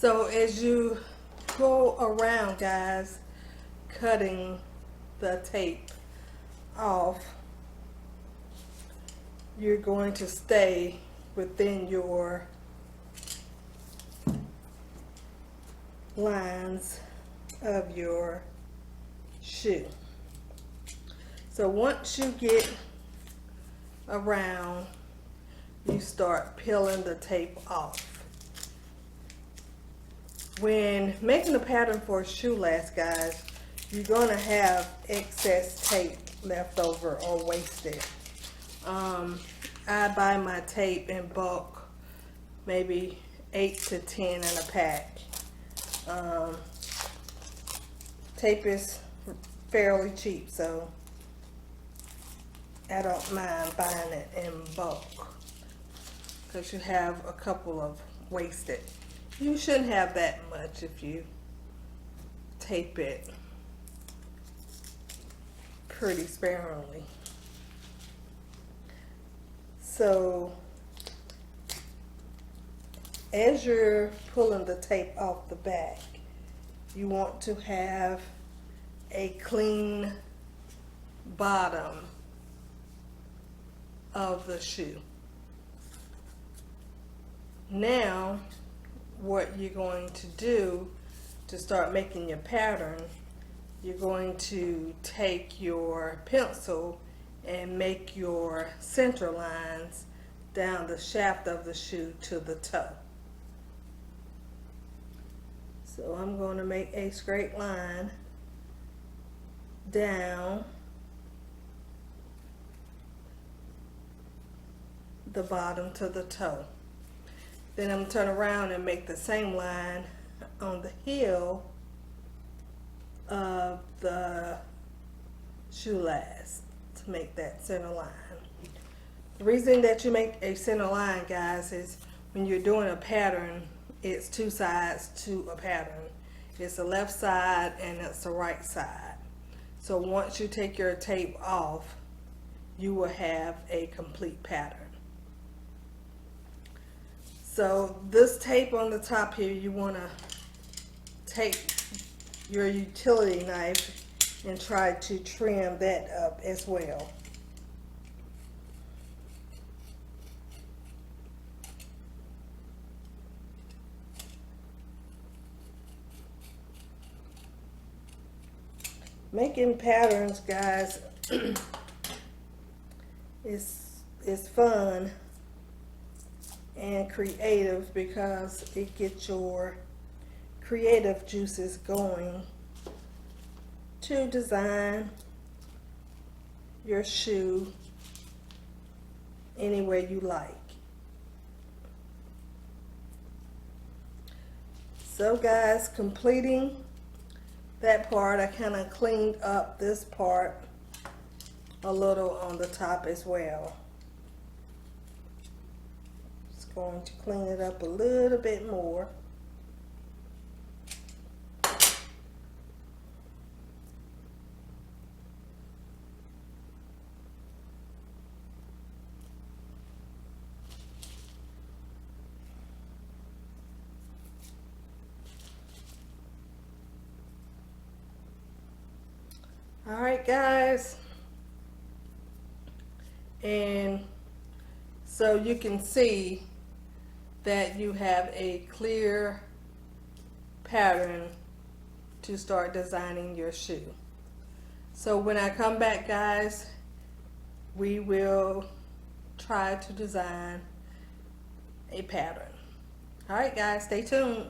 So as you go around, guys, cutting the tape off, you're going to stay within your lines of your shoe. So once you get around, you start peeling the tape off. When making a pattern for a shoe last, guys, you're going to have excess tape left over or wasted. I buy my tape in bulk, maybe 8 to 10 in a pack. Tape is fairly cheap, so I don't mind buying it in bulk because you have a couple of wasted. You shouldn't have that much if you tape it pretty sparingly. So as you're pulling the tape off the back, you want to have a clean bottom of the shoe. Now what you're going to do to start making your pattern, you're going to take your pencil and make your center lines down the shaft of the shoe to the toe. So I'm going to make a straight line down the bottom to the toe. Then I'm going to turn around and make the same line on the heel of the shoe last to make that center line. The reason that you make a center line, guys, is when you're doing a pattern, it's two sides to a pattern. It's the left side and it's the right side. So once you take your tape off, you will have a complete pattern. So this tape on the top here, you want to take your utility knife and try to trim that up as well. Making patterns, guys, is fun and creative because it gets your creative juices going to design your shoe any way you like. So guys, completing that part, I kind of cleaned up this part a little on the top as well. Just going to clean it up a little bit more. Alright guys, and so you can see that you have a clear pattern to start designing your shoe. So when I come back, guys, we will try to design a pattern. Alright guys, stay tuned.